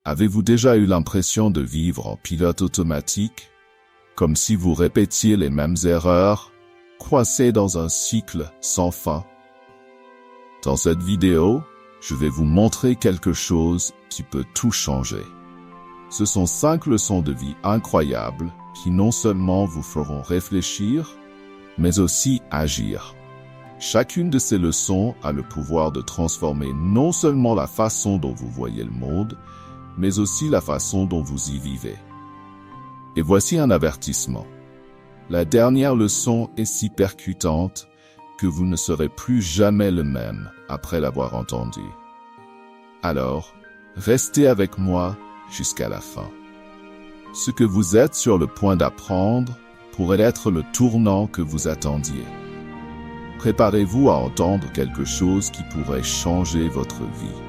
Avez-vous déjà eu l'impression de vivre en pilote automatique, comme si vous répétiez les mêmes erreurs, coincé dans un cycle sans fin? Dans cette vidéo, je vais vous montrer quelque chose qui peut tout changer. Ce sont 5 leçons de vie incroyables qui non seulement vous feront réfléchir, mais aussi agir. Chacune de ces leçons a le pouvoir de transformer non seulement la façon dont vous voyez le monde, mais aussi la façon dont vous y vivez. Et voici un avertissement. La dernière leçon est si percutante que vous ne serez plus jamais le même après l'avoir entendue. Alors, restez avec moi jusqu'à la fin. Ce que vous êtes sur le point d'apprendre pourrait être le tournant que vous attendiez. Préparez-vous à entendre quelque chose qui pourrait changer votre vie.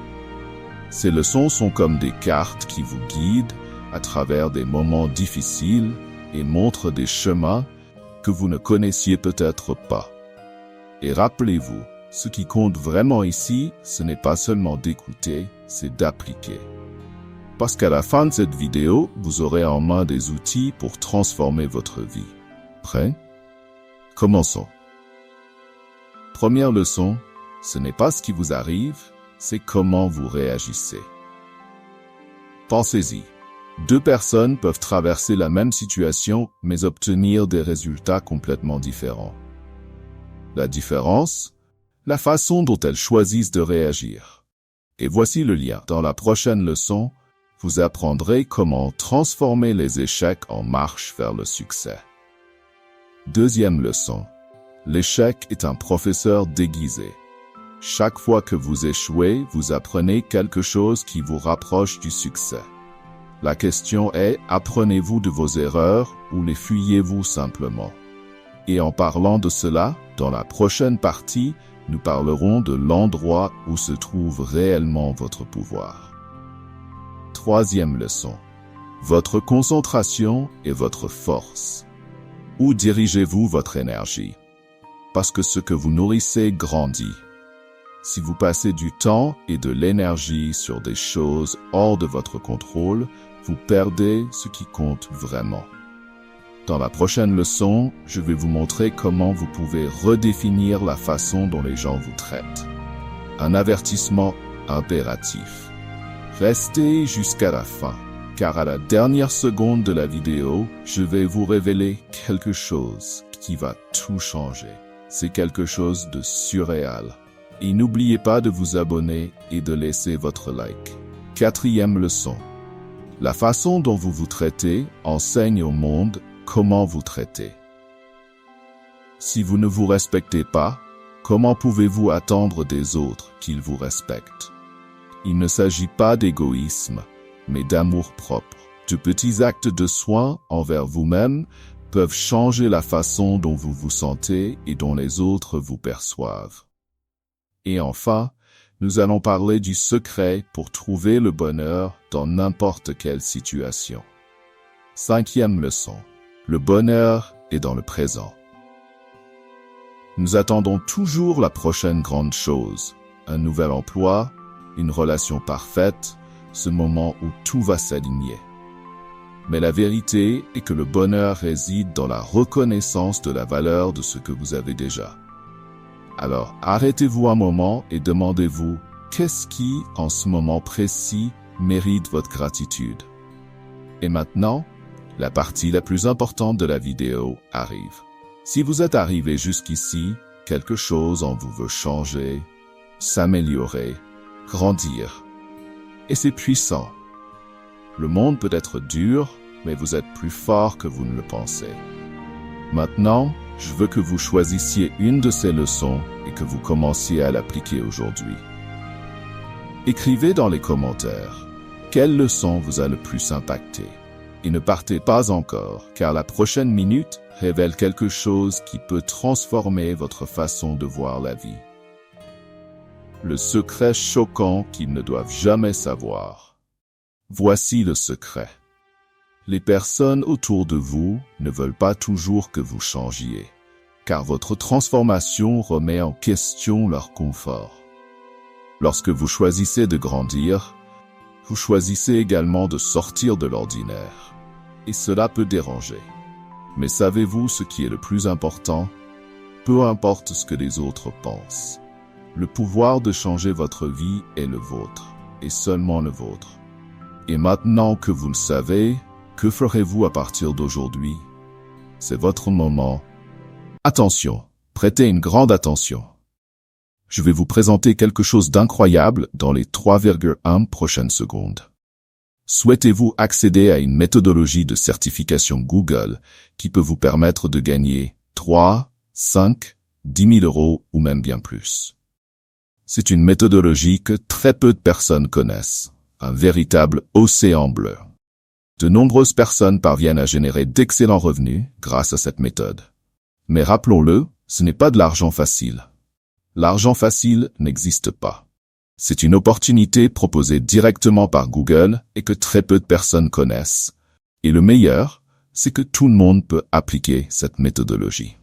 Ces leçons sont comme des cartes qui vous guident à travers des moments difficiles et montrent des chemins que vous ne connaissiez peut-être pas. Et rappelez-vous, ce qui compte vraiment ici, ce n'est pas seulement d'écouter, c'est d'appliquer. Parce qu'à la fin de cette vidéo, vous aurez en main des outils pour transformer votre vie. Prêt? Commençons. Première leçon, ce n'est pas ce qui vous arrive, c'est comment vous réagissez. Pensez-y. 2 personnes peuvent traverser la même situation, mais obtenir des résultats complètement différents. La différence? La façon dont elles choisissent de réagir. Et voici le lien. Dans la prochaine leçon, vous apprendrez comment transformer les échecs en marche vers le succès. Deuxième leçon. L'échec est un professeur déguisé. Chaque fois que vous échouez, vous apprenez quelque chose qui vous rapproche du succès. La question est, apprenez-vous de vos erreurs ou les fuyez-vous simplement? Et en parlant de cela, dans la prochaine partie, nous parlerons de l'endroit où se trouve réellement votre pouvoir. Troisième leçon. Votre concentration est votre force. Où dirigez-vous votre énergie? Parce que ce que vous nourrissez grandit. Si vous passez du temps et de l'énergie sur des choses hors de votre contrôle, vous perdez ce qui compte vraiment. Dans la prochaine leçon, je vais vous montrer comment vous pouvez redéfinir la façon dont les gens vous traitent. Un avertissement impératif. Restez jusqu'à la fin, car à la dernière seconde de la vidéo, je vais vous révéler quelque chose qui va tout changer. C'est quelque chose de surréal. Et n'oubliez pas de vous abonner et de laisser votre like. Quatrième leçon. La façon dont vous vous traitez enseigne au monde comment vous traitez. Si vous ne vous respectez pas, comment pouvez-vous attendre des autres qu'ils vous respectent? Il ne s'agit pas d'égoïsme, mais d'amour-propre. De petits actes de soin envers vous-même peuvent changer la façon dont vous vous sentez et dont les autres vous perçoivent. Et enfin, nous allons parler du secret pour trouver le bonheur dans n'importe quelle situation. Cinquième leçon. Le bonheur est dans le présent. Nous attendons toujours la prochaine grande chose, un nouvel emploi, une relation parfaite, ce moment où tout va s'aligner. Mais la vérité est que le bonheur réside dans la reconnaissance de la valeur de ce que vous avez déjà. Alors, arrêtez-vous un moment et demandez-vous, qu'est-ce qui, en ce moment précis, mérite votre gratitude? Et maintenant, la partie la plus importante de la vidéo arrive. Si vous êtes arrivé jusqu'ici, quelque chose en vous veut changer, s'améliorer, grandir. Et c'est puissant. Le monde peut être dur, mais vous êtes plus fort que vous ne le pensez. Maintenant, je veux que vous choisissiez une de ces leçons et que vous commenciez à l'appliquer aujourd'hui. Écrivez dans les commentaires quelle leçon vous a le plus impacté. Et ne partez pas encore, car la prochaine minute révèle quelque chose qui peut transformer votre façon de voir la vie. Le secret choquant qu'ils ne doivent jamais savoir. Voici le secret. Les personnes autour de vous ne veulent pas toujours que vous changiez, car votre transformation remet en question leur confort. Lorsque vous choisissez de grandir, Vous choisissez également de sortir de l'ordinaire. Et cela peut déranger. Mais savez-vous ce qui est le plus important? Peu importe ce que les autres pensent. Le pouvoir de changer votre vie est le vôtre, et seulement le vôtre. Et maintenant que vous le savez, que ferez-vous à partir d'aujourd'hui? C'est votre moment. Attention, prêtez une grande attention. Je vais vous présenter quelque chose d'incroyable dans les 3,1 prochaines secondes. Souhaitez-vous accéder à une méthodologie de certification Google qui peut vous permettre de gagner 3, 5, 10 000 euros ou même bien plus? C'est une méthodologie que très peu de personnes connaissent, un véritable océan bleu. De nombreuses personnes parviennent à générer d'excellents revenus grâce à cette méthode. Mais rappelons-le, ce n'est pas de l'argent facile. L'argent facile n'existe pas. C'est une opportunité proposée directement par Google et que très peu de personnes connaissent. Et le meilleur, c'est que tout le monde peut appliquer cette méthodologie.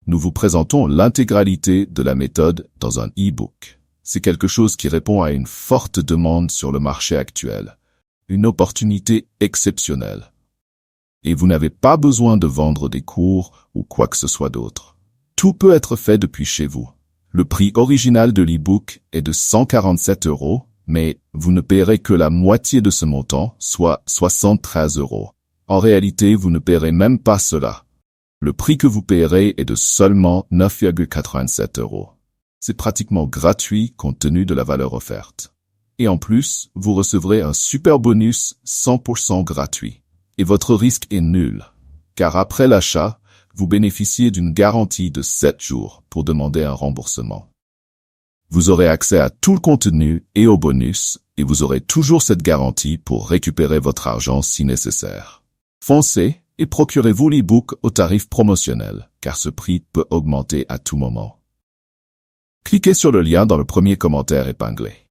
Nous vous présentons l'intégralité de la méthode dans un e-book. C'est quelque chose qui répond à une forte demande sur le marché actuel. Une opportunité exceptionnelle. Et vous n'avez pas besoin de vendre des cours ou quoi que ce soit d'autre. Tout peut être fait depuis chez vous. Le prix original de l'e-book est de 147 €, mais vous ne paierez que la moitié de ce montant, soit 73 €. En réalité, vous ne paierez même pas cela. Le prix que vous paierez est de seulement 9,87 €. C'est pratiquement gratuit compte tenu de la valeur offerte. Et en plus, vous recevrez un super bonus 100% gratuit. Et votre risque est nul, car après l'achat, vous bénéficiez d'une garantie de 7 jours pour demander un remboursement. Vous aurez accès à tout le contenu et aux bonus, et vous aurez toujours cette garantie pour récupérer votre argent si nécessaire. Foncez et procurez-vous l'e-book au tarif promotionnel, car ce prix peut augmenter à tout moment. Cliquez sur le lien dans le premier commentaire épinglé.